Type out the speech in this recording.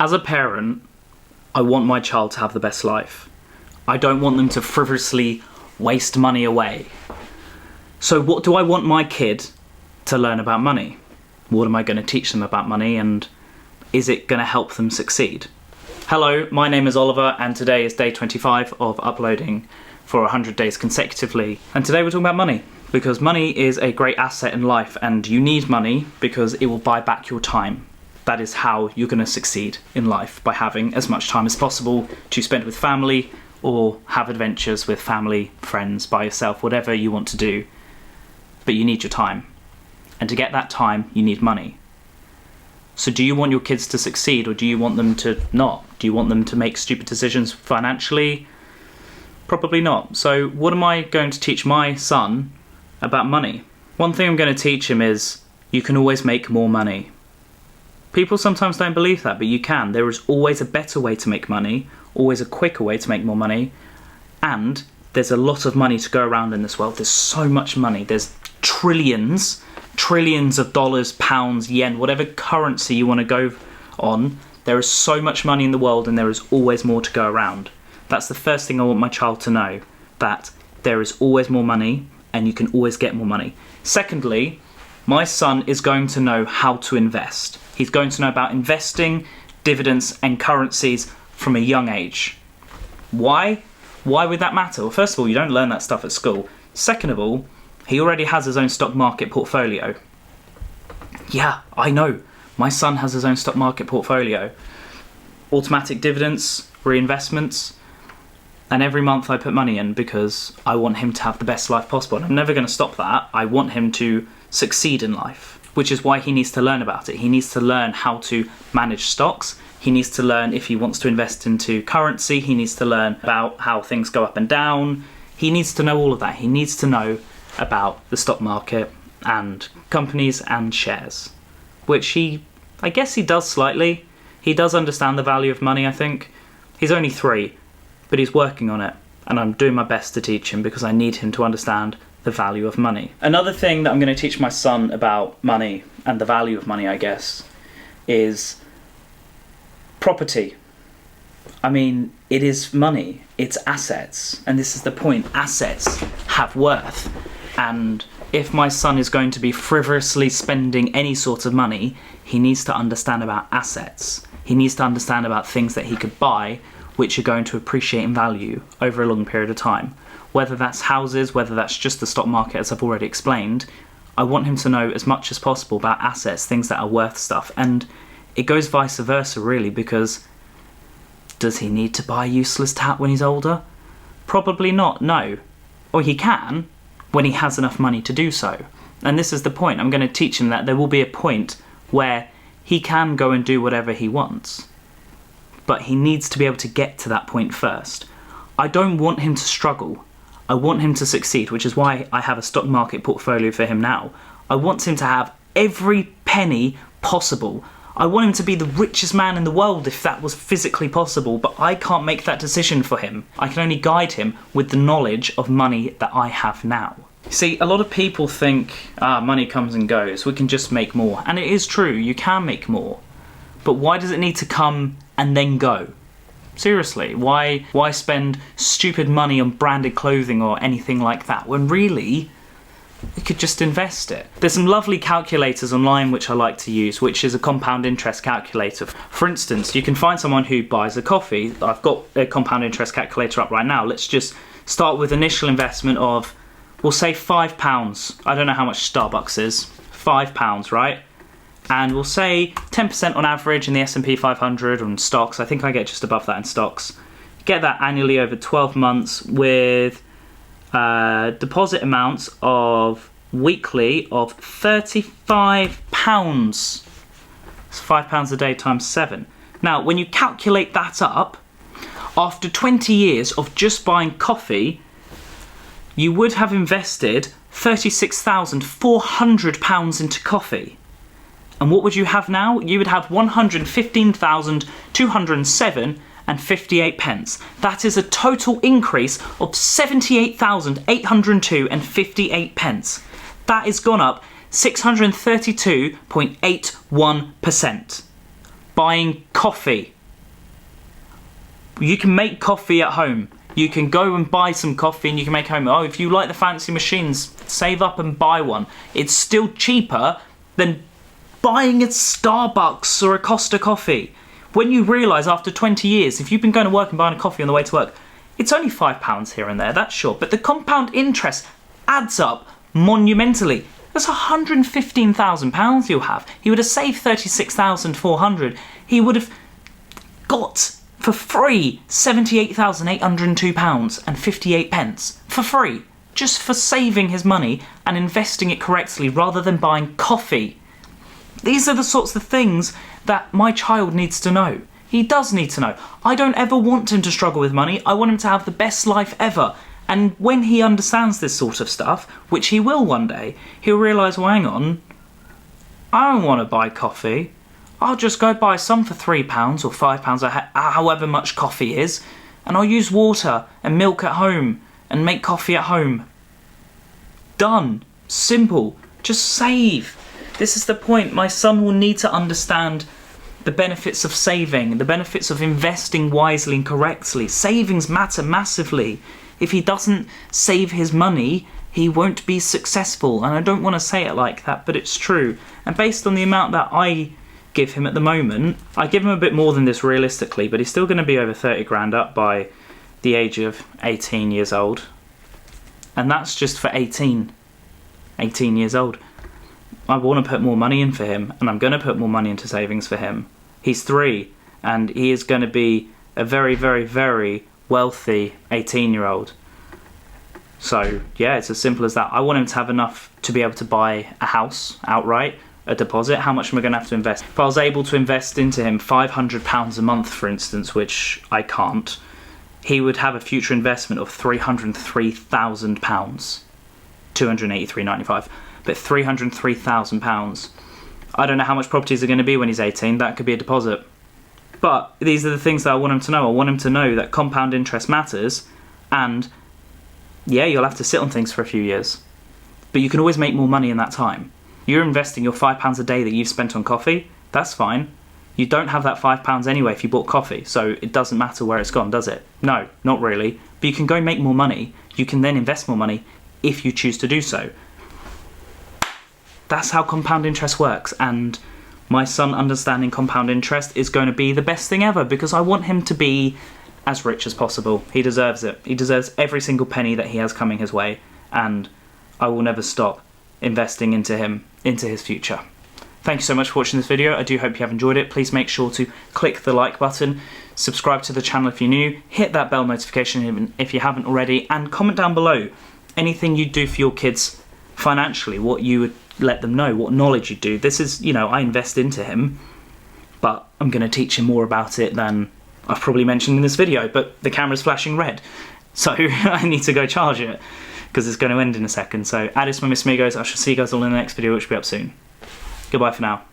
As a parent, I want my child to have the best life. I don't want them to frivolously waste money away. So what do I want my kid to learn about money? What am I going to teach them about money, and is it going to help them succeed? Hello, my name is Oliver, and today is day 25 of uploading for 100 days consecutively. And today we're talking about money, because money is a great asset in life, and you need money because it will buy back your time. That is how you're going to succeed in life, by having as much time as possible to spend with family or have adventures with family, friends, by yourself, whatever you want to do. But you need your time. And to get that time, you need money. So do you want your kids to succeed, or do you want them to not? Do you want them to make stupid decisions financially? Probably not. So what am I going to teach my son about money? One thing I'm going to teach him is you can always make more money. People sometimes don't believe that, but you can. There is always a better way to make money, always a quicker way to make more money, and there's a lot of money to go around in this world. There's so much money. There's trillions of dollars, pounds, yen, whatever currency you want to go on. There is so much money in the world, and there is always more to go around. That's the first thing I want my child to know, that there is always more money and you can always get more money. Secondly, my son is going to know how to invest. He's going to know about investing, dividends and currencies from a young age. Why? Why would that matter? Well, first of all, you don't learn that stuff at school. Second of all, he already has his own stock market portfolio. Yeah, I know. My son has his own stock market portfolio. Automatic dividends, reinvestments, and every month I put money in because I want him to have the best life possible. And I'm never going to stop that. I want him to succeed in life, which is why he needs to learn about it. He needs to learn how to manage stocks. He needs to learn if he wants to invest into currency. He needs to learn about how things go up and down. He needs to know all of that. He needs to know about the stock market and companies and shares, which I guess he does slightly. He does understand the value of money, I think. He's only 3, but he's working on it, and I'm doing my best to teach him because I need him to understand the value of money. Another thing that I'm going to teach my son about money and the value of money, I guess, is property. I mean, it is money, it's assets, and this is the point. Assets have worth, and if my son is going to be frivolously spending any sort of money, he needs to understand about assets. He needs to understand about things that he could buy which are going to appreciate in value over a long period of time. Whether that's houses, whether that's just the stock market, as I've already explained, I want him to know as much as possible about assets, things that are worth stuff. And it goes vice versa, really, because does he need to buy a useless tat when he's older? Probably not, no. Or he can, when he has enough money to do so. And this is the point. I'm going to teach him that there will be a point where he can go and do whatever he wants. But he needs to be able to get to that point first. I don't want him to struggle. I want him to succeed, which is why I have a stock market portfolio for him now. I want him to have every penny possible. I want him to be the richest man in the world if that was physically possible, but I can't make that decision for him. I can only guide him with the knowledge of money that I have now. See, a lot of people think, money comes and goes, we can just make more. And it is true, you can make more. But why does it need to come and then go? Seriously, why spend stupid money on branded clothing or anything like that, when really we could just invest it? There's some lovely calculators online which I like to use, which is a compound interest calculator. For instance, you can find someone who buys a coffee. I've got a compound interest calculator up right now. Let's just start with initial investment of, we'll say £5. I don't know how much Starbucks is. £5, right? And we'll say 10% on average in the S&P 500 on stocks. I think I get just above that in stocks. Get that annually over 12 months with deposit amounts of weekly of £35. It's £5 a day times 7. Now, when you calculate that up, after 20 years of just buying coffee, you would have invested £36,400 into coffee. And what would you have now? You would have 115,207 and 58 pence. That is a total increase of 78,802 and 58 pence. That is gone up 632.81%. buying coffee. You can make coffee at home. You can go and buy some coffee and you can make home. Oh, if you like the fancy machines, save up and buy one. It's still cheaper than buying a Starbucks or a Costa coffee. When you realise after 20 years, if you've been going to work and buying a coffee on the way to work, it's only £5 here and there, that's sure. But the compound interest adds up monumentally. That's £115,000 you'll have. He would have saved £36,400. He would have got for free £78,802 and 58 pence. For free. Just for saving his money and investing it correctly rather than buying coffee. These are the sorts of things that my child needs to know. He does need to know. I don't ever want him to struggle with money. I want him to have the best life ever. And when he understands this sort of stuff, which he will one day, he'll realise, well, hang on, I don't want to buy coffee. I'll just go buy some for £3 or £5, or however much coffee is, and I'll use water and milk at home and make coffee at home. Done. Simple. Just save. This is the point. My son will need to understand the benefits of saving, the benefits of investing wisely and correctly. Savings matter massively. If he doesn't save his money, he won't be successful. And I don't want to say it like that, but it's true. And based on the amount that I give him at the moment, I give him a bit more than this realistically, but he's still going to be over 30 grand up by the age of 18 years old. And that's just for 18 years old. I want to put more money in for him, and I'm going to put more money into savings for him. He's 3, and he is going to be a very, very, very wealthy 18-year-old. So, yeah, it's as simple as that. I want him to have enough to be able to buy a house outright, a deposit. How much am I going to have to invest? If I was able to invest into him £500 a month, for instance, which I can't, he would have a future investment of £303,000. £283.95. But £303,000. I don't know how much properties are going to be when he's 18. That could be a deposit. But these are the things that I want him to know. I want him to know that compound interest matters, and yeah, you'll have to sit on things for a few years. But you can always make more money in that time. You're investing your £5 a day that you've spent on coffee, that's fine. You don't have that £5 anyway if you bought coffee, so it doesn't matter where it's gone, does it? No, not really. But you can go make more money. You can then invest more money if you choose to do so. That's how compound interest works, and my son understanding compound interest is going to be the best thing ever, because I want him to be as rich as possible. He deserves it. He deserves every single penny that he has coming his way, and I will never stop investing into him, into his future. Thank you so much for watching this video. I do hope you have enjoyed it. Please make sure to click the like button, subscribe to the channel if you're new, hit that bell notification if you haven't already, and comment down below anything you do for your kids financially, what you would let them know, what knowledge you do. This is, you know, I invest into him, but I'm going to teach him more about it than I've probably mentioned in this video, but the camera's flashing red, so I need to go charge it, because it's going to end in a second. So, adios my mis amigos, I shall see you guys all in the next video, which will be up soon. Goodbye for now.